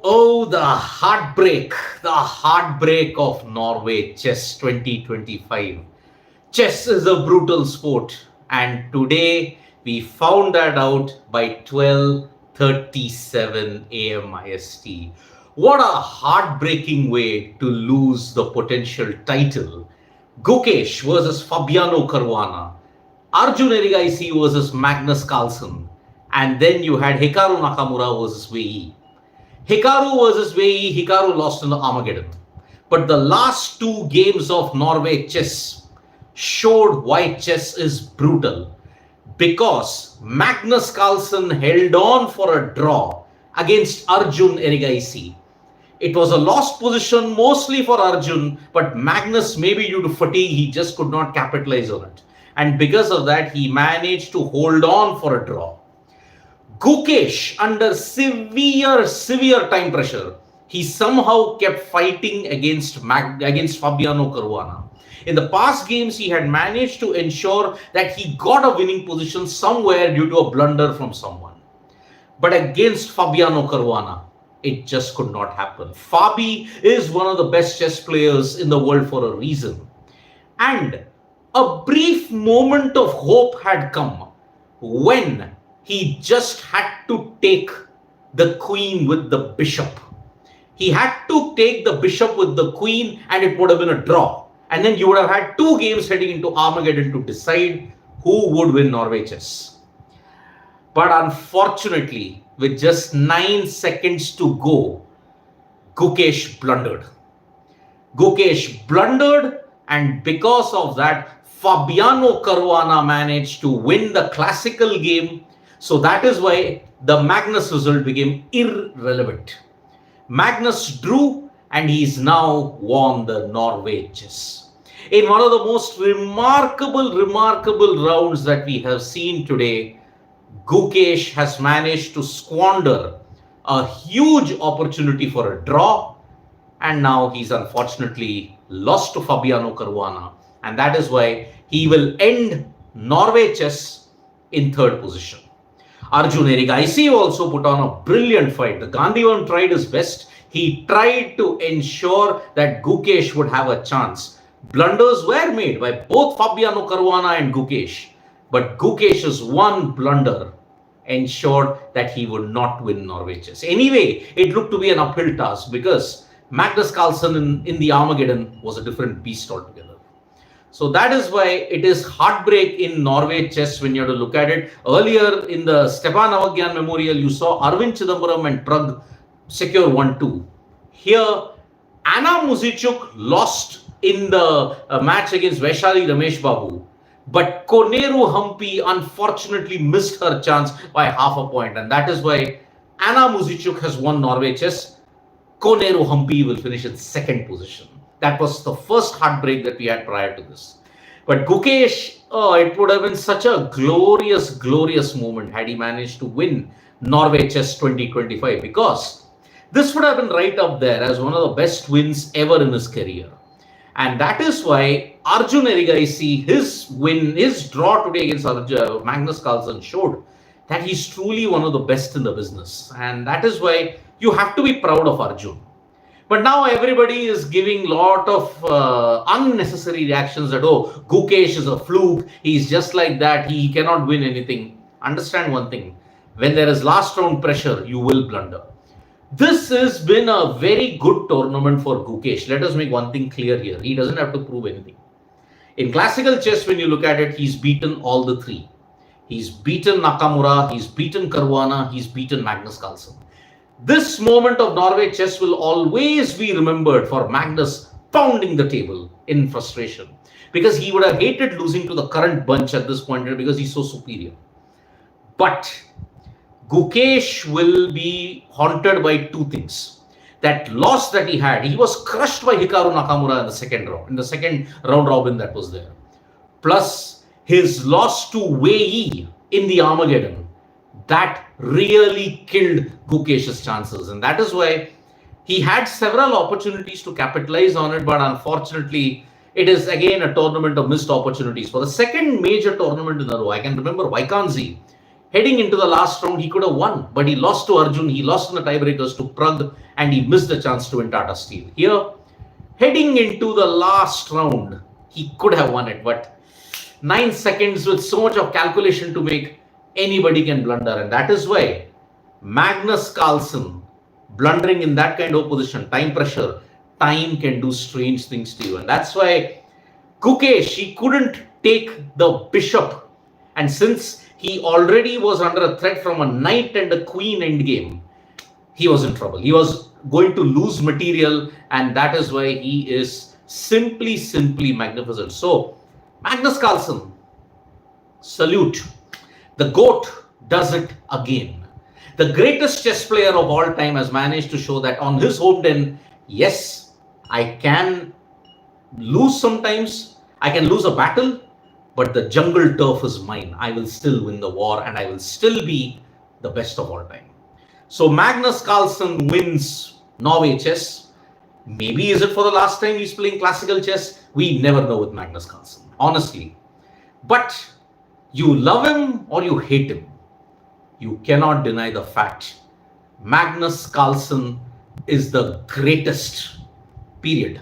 Oh, the heartbreak of Norway Chess 2025. Chess is a brutal sport, and today we found that out by 12:37 a.m. IST. What a heartbreaking way to lose the potential title. Gukesh versus Fabiano Caruana, Arjun Erigaisi versus Magnus Carlsen, and then you had Hikaru Nakamura versus Wei. Hikaru versus Wei, Hikaru lost in the Armageddon. But the last two games of Norway Chess showed why chess is brutal. Because Magnus Carlsen held on for a draw against Arjun Erigaisi. It was a lost position mostly for Arjun, but Magnus, maybe due to fatigue, he just could not capitalize on it. And because of that, he managed to hold on for a draw. Gukesh, under severe time pressure, he somehow kept fighting against Fabiano Caruana. In the past games, he had managed to ensure that he got a winning position somewhere due to a blunder from someone. But against Fabiano Caruana, it just could not happen. Fabi is one of the best chess players in the world for a reason. And a brief moment of hope had come when he just had to take the queen with the bishop. He had to take the bishop with the queen and it would have been a draw. And then you would have had two games heading into Armageddon to decide who would win Norway Chess. But unfortunately, with just 9 seconds to go, Gukesh blundered. Gukesh blundered, and because of that, Fabiano Caruana managed to win the classical game. So that is why the Magnus result became irrelevant. Magnus drew and he's now won the Norway Chess. In one of the most remarkable rounds that we have seen today, Gukesh has managed to squander a huge opportunity for a draw, and now he's unfortunately lost to Fabiano Caruana, and that is why he will end Norway Chess in third position. Arjun Erigaisi also put on a brilliant fight. The Gandhivan tried his best. He tried to ensure that Gukesh would have a chance. Blunders were made by both Fabiano Caruana and Gukesh. But Gukesh's one blunder ensured that he would not win Norway Chess. Anyway, it looked to be an uphill task because Magnus Carlsen in the Armageddon was a different beast altogether. So that is why it is heartbreak in Norway Chess when you have to look at it. Earlier in the Stepan Avagyan Memorial, you saw Arvind Chidambaram and Prag secure 1-2. Here, Anna Muzichuk lost in the match against Vaishali Ramesh Babu. But Koneru Hampi unfortunately missed her chance by half a point. And that is why Anna Muzichuk has won Norway Chess. Koneru Hampi will finish in second position. That was the first heartbreak that we had prior to this. But Gukesh, it would have been such a glorious moment had he managed to win Norway Chess 2025, because this would have been right up there as one of the best wins ever in his career. And that is why Arjun Erigaisi, his draw today against Magnus Carlsen showed that he's truly one of the best in the business. And that is why you have to be proud of Arjun. But now everybody is giving lot of unnecessary reactions that, oh, Gukesh is a fluke. He's just like that. He cannot win anything. Understand one thing. When there is last round pressure, you will blunder. This has been a very good tournament for Gukesh. Let us make one thing clear here. He doesn't have to prove anything. In classical chess, when you look at it, he's beaten all the three. He's beaten Nakamura, he's beaten Caruana, he's beaten Magnus Carlsen. This moment of Norway Chess will always be remembered for Magnus pounding the table in frustration, because he would have hated losing to the current bunch at this point because he's so superior. But Gukesh will be haunted by two things. That loss that he had, he was crushed by Hikaru Nakamura in the second round robin that was there. Plus his loss to Wei in the Armageddon, that really killed Gukesh's chances. And that is why he had several opportunities to capitalize on it, but unfortunately, it is again a tournament of missed opportunities. For the second major tournament in a row, I can remember Vaikanzi. Heading into the last round, he could have won, but he lost to Arjun, he lost in the tiebreakers to Prag, and he missed the chance to win Tata Steel. Here, heading into the last round, he could have won it, but 9 seconds with so much of calculation to make, anybody can blunder, and that is why Magnus Carlsen, blundering in that kind of position, time pressure, time can do strange things to you, and that's why Gukesh, he couldn't take the bishop, and since he already was under a threat from a knight and a queen endgame, he was in trouble. He was going to lose material, and that is why he is simply magnificent. So, Magnus Carlsen, salute. The GOAT does it again. The greatest chess player of all time has managed to show that on his home den, yes, I can lose sometimes, I can lose a battle, but the jungle turf is mine. I will still win the war and I will still be the best of all time. So Magnus Carlsen wins Norway Chess. Maybe is it for the last time he's playing classical chess? We never know with Magnus Carlsen, honestly. But you love him or you hate him, you cannot deny the fact Magnus Carlsen is the greatest, period.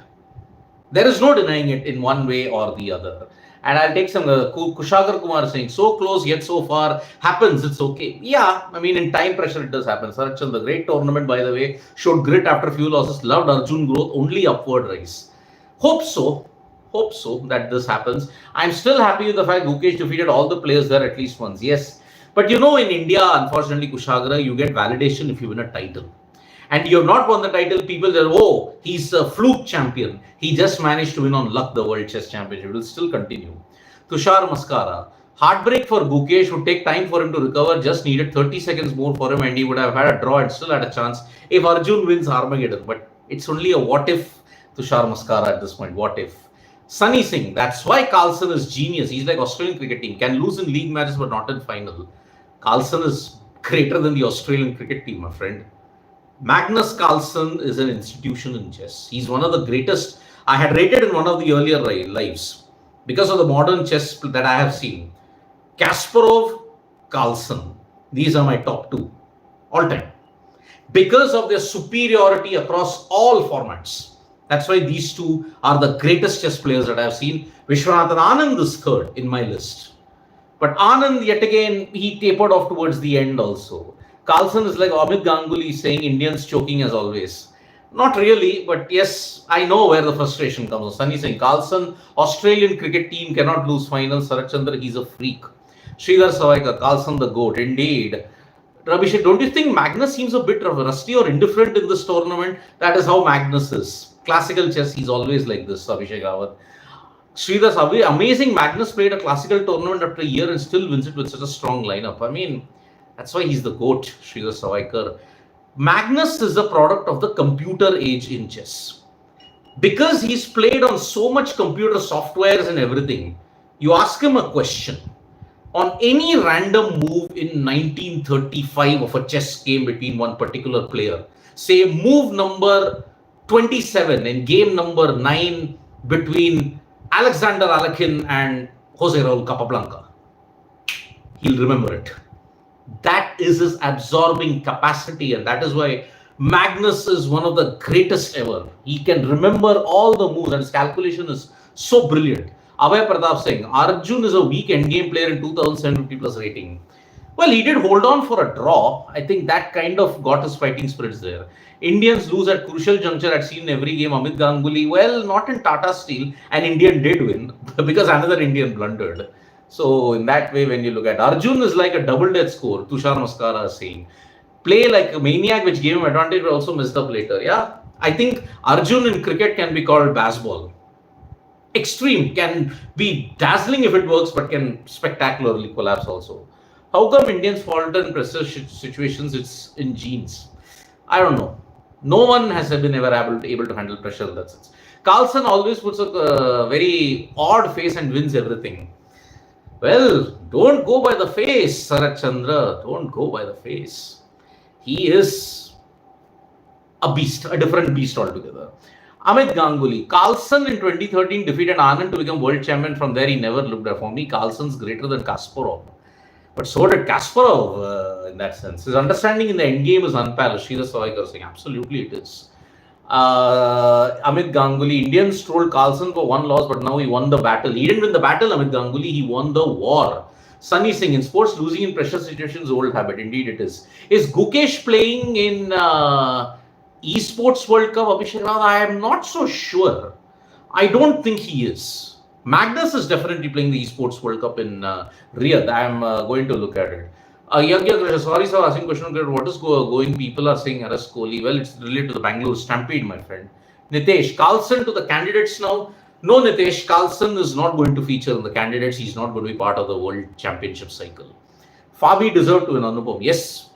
There is no denying it in one way or the other. And I'll take some Kushagar Kumar saying, so close yet so far, happens, it's okay. Yeah, I mean, in time pressure, it does happen. Sarachan, the great tournament, by the way, showed grit after few losses, loved Arjun growth, only upward rise. Hope so that this happens. I'm still happy with the fact Gukesh defeated all the players there at least once. Yes. But you know, in India, unfortunately, Kushagra, you get validation if you win a title. And you have not won the title, people say, oh, he's a fluke champion. He just managed to win on luck the World Chess Championship. It will still continue. Tushar Maskara. Heartbreak for Gukesh, would take time for him to recover. Just needed 30 seconds more for him and he would have had a draw and still had a chance if Arjun wins Armageddon. But it's only a what if, Tushar Maskara at this point. What if? Sunny Singh. That's why Carlsen is genius. He's like Australian cricket team. Can lose in league matches but not in final. Carlsen is greater than the Australian cricket team, my friend. Magnus Carlsen is an institution in chess. He's one of the greatest. I had rated in one of the earlier lives because of the modern chess that I have seen. Kasparov, Carlsen. These are my top two all time because of their superiority across all formats. That's why these two are the greatest chess players that I have seen. Vishwanathan Anand is third in my list. But Anand, yet again, he tapered off towards the end also. Carlsen is like Amit Ganguly saying Indians choking as always. Not really, but yes, I know where the frustration comes. Sunny saying Carlsen, Australian cricket team cannot lose finals. Sarachandra, he's a freak. Sridhar Savaikar, Carlsen the GOAT. Indeed. Rabishek, don't you think Magnus seems a bit rusty or indifferent in this tournament? That is how Magnus is. Classical chess, he's always like this, Abhishek Rawat. Sridhar Savaikar, amazing. Magnus played a classical tournament after a year and still wins it with such a strong lineup. I mean, that's why he's the GOAT, Sridhar Savaikar. Magnus is a product of the computer age in chess. Because he's played on so much computer softwares and everything, you ask him a question on any random move in 1935 of a chess game between one particular player. Say move number 27 in game number 9 between Alexander Alekhine and Jose Raul Capablanca. He'll remember it. That is his absorbing capacity, and that is why Magnus is one of the greatest ever. He can remember all the moves, and his calculation is so brilliant. Abhay Pratap saying Arjun is a weak endgame player in 2750 plus rating. Well, he did hold on for a draw. I think that kind of got his fighting spirits there. Indians lose at crucial juncture. I'd seen every game. Amit Ganguly, well, not in Tata Steel. An Indian did win because another Indian blundered. So in that way, when you look at Arjun is like a double death score, Tushar Maskara is saying. Play like a maniac, which gave him advantage, but also messed up later. Yeah, I think Arjun in cricket can be called baseball. Extreme, can be dazzling if it works, but can spectacularly collapse also. How come Indians falter in pressure situations? It's in genes. I don't know. No one has been ever able to handle pressure in that sense. Carlsen always puts a very odd face and wins everything. Well, don't go by the face, Sarat Chandra. Don't go by the face. He is a beast, a different beast altogether. Amit Ganguly. Carlsen in 2013 defeated Anand to become world champion. From there, he never looked at. For me, Carlsen's greater than Kasparov. But so did Kasparov in that sense. His understanding in the end game is unparalleled. Sridhar Savaikar saying, absolutely it is. Amit Ganguly, Indians trolled Carlsen for one loss, but now he won the battle. He didn't win the battle, Amit Ganguly, he won the war. Sunny Singh, in sports, losing in pressure situations, old habit. Indeed it is. Is Gukesh playing in Esports World Cup, Abhishek Rawat? I am not so sure. I don't think he is. Magnus is definitely playing the Esports World Cup in Riyadh. I am going to look at it. Sorry, sir, asking question. What is going? People are saying arrest Kohli. Well, it's related to the Bangalore Stampede, my friend. Nitesh, Carlsen to the candidates now. No, Nitesh, Carlsen is not going to feature in the candidates. He's not going to be part of the World Championship cycle. Fabi deserved to win Anupam. Yes.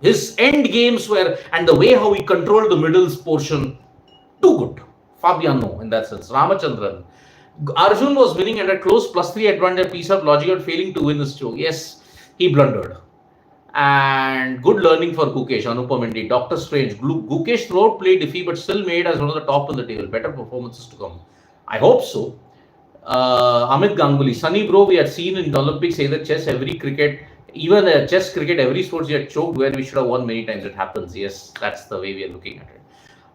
His end games were, and the way how he controlled the middles portion, too good. Fabiano in that sense. Ramachandran. Arjun was winning at a close +3 advantage piece of logic and failing to win this show. Yes, he blundered. And good learning for Gukesh, Anupam indeed. Dr. Strange. Gukesh throughout played iffy but still made as one of the top in the table. Better performances to come. I hope so. Amit Ganguly. Sunny bro, we had seen in the Olympics either chess, every cricket, even chess, cricket, every sports we had choked where we should have won many times. It happens. Yes, that's the way we are looking at it.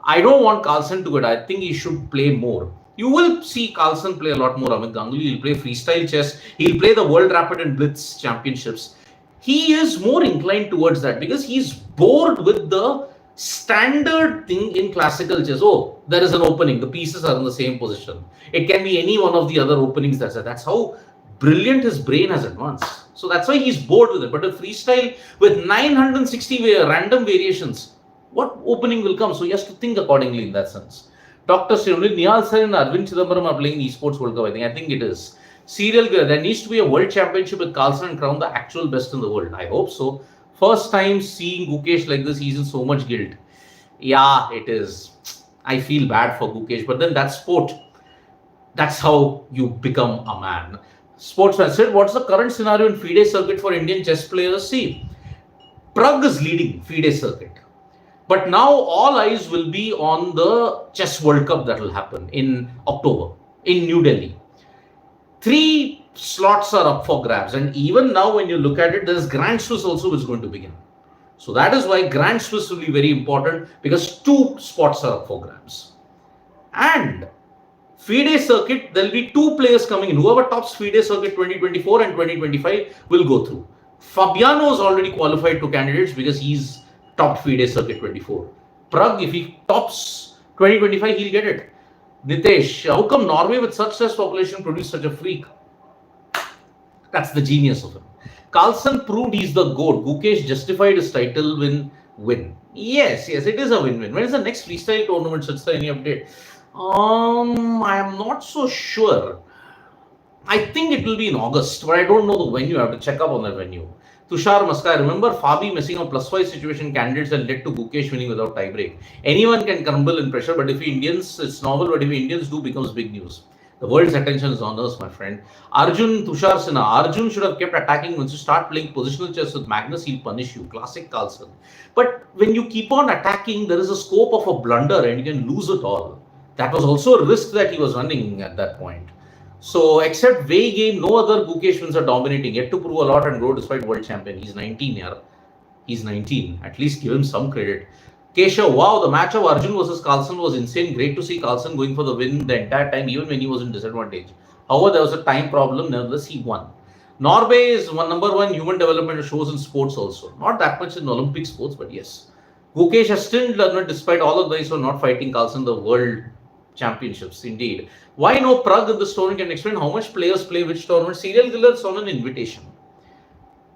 I don't want Carlsen to get. I think he should play more. You will see Carlsen play a lot more. Amit Ganguly, he'll play freestyle chess. He'll play the World Rapid and Blitz Championships. He is more inclined towards that because he's bored with the standard thing in classical chess. Oh, there is an opening. The pieces are in the same position. It can be any one of the other openings. That's how brilliant his brain has advanced. So that's why he's bored with it. But a freestyle with 960 random variations, what opening will come? So he has to think accordingly in that sense. Dr. Srinivas, Nihal Sir and Arvind Chidambaram are playing Esports World Cup. I think it is. There needs to be a world championship with Carlsen and crown the actual best in the world. I hope so. First time seeing Gukesh like this, he's in so much guilt. Yeah, it is. I feel bad for Gukesh, but then that's sport. That's how you become a man. Sportsman said, what's the current scenario in FIDE circuit for Indian chess players? See, Prague is leading FIDE circuit. But now all eyes will be on the Chess World Cup that will happen in October in New Delhi. 3 slots are up for grabs. And even now when you look at it, there is Grand Swiss also is going to begin. So that is why Grand Swiss will be very important because 2 spots are up for grabs. And FIDE circuit, there will be 2 players coming in. Whoever tops FIDE circuit 2024 and 2025 will go through. Fabiano is already qualified to candidates because he's topped FIDE circuit 24. Prague, if he tops 2025, he'll get it. Nitesh, how come Norway with such less population produced such a freak? That's the genius of him. Carlsen proved he's the GOAT. Gukesh justified his title win. Yes, it is a win-win. When is the next freestyle tournament? Is there any update? I am not so sure. I think it will be in August, but I don't know the venue. I have to check up on the venue. Tushar Maska, remember Fabi messing up +5 situation candidates and led to Gukesh winning without tiebreak. Anyone can crumble in pressure, but if Indians, it's normal, but if Indians do, becomes big news. The world's attention is on us, my friend. Arjun Tushar Sinha, Arjun should have kept attacking. Once you start playing positional chess with Magnus, he'll punish you. Classic Carlsen. But when you keep on attacking, there is a scope of a blunder and you can lose it all. That was also a risk that he was running at that point. So, except Wei game, no other Gukesh wins are dominating. Yet to prove a lot and grow despite world champion. He's 19 here. He's 19. At least give him some credit. Keshav, wow, the match of Arjun versus Carlsen was insane. Great to see Carlsen going for the win the entire time, even when he was in disadvantage. However, there was a time problem. Nevertheless, he won. Norway is number 1 human development shows in sports also. Not that much in Olympic sports, but yes. Gukesh has still done it despite all of these for not fighting Carlsen the world championships. Indeed. Why no Prague in this tournament? Can explain how much players play which tournament. Serial killers on an invitation.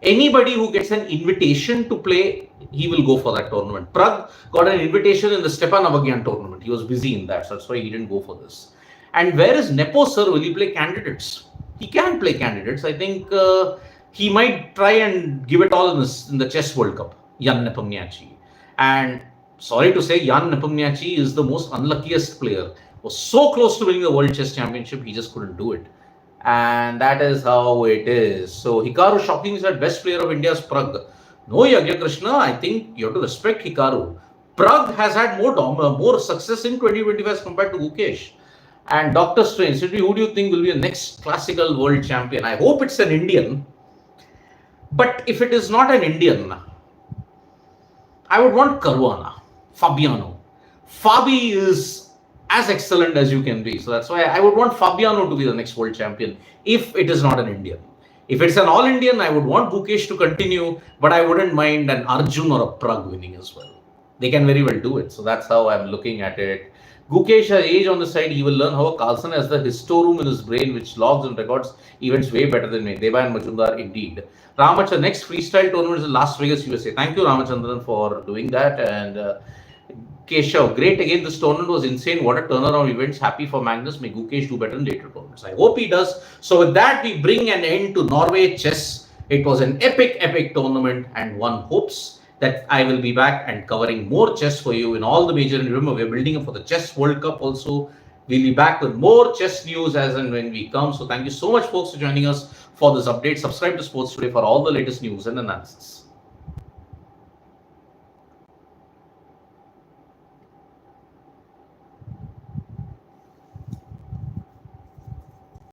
Anybody who gets an invitation to play, he will go for that tournament. Prague got an invitation in the Stepan Avagyan tournament. He was busy in that, so that's why he didn't go for this. And where is Nepo sir? Will he play candidates? He can play candidates. I think he might try and give it all in the Chess World Cup. Jan Nepomniachtchi. And sorry to say, Jan Nepomniachtchi is the most unluckiest player. Was so close to winning the World Chess Championship, he just couldn't do it. And that is how it is. So Hikaru shocking is that best player of India's Prague. No, Yagya Krishna, I think you have to respect Hikaru. Prague has had more success in 2025 as compared to Gukesh. And Dr. Strange, who do you think will be the next classical world champion? I hope it's an Indian. But if it is not an Indian, I would want Caruana, Fabiano. Fabi is as excellent as you can be. So that's why I would want Fabiano to be the next world champion if it is not an Indian. If it's an all Indian, I would want Gukesh to continue, but I wouldn't mind an Arjun or a Prag winning as well. They can very well do it. So that's how I'm looking at it. Gukesh has age on the side. He will learn how Carlsen has the historum in his brain, which logs and records events way better than me. Deva and Majumdar, indeed. Ramachandran, next freestyle tournament is in Las Vegas, USA. Thank you, Ramachandran, for doing that. And Keshav, great again. This tournament was insane. What a turnaround events. Happy for Magnus. May Gukesh do better in later tournaments. I hope he does. So with that, we bring an end to Norway Chess. It was an epic tournament, and one hopes that I will be back and covering more chess for you in all the major. And remember, we're building up for the Chess World Cup also. We'll be back with more chess news as and when we come. So thank you so much, folks, for joining us for this update. Subscribe to Sports Today for all the latest news and analysis.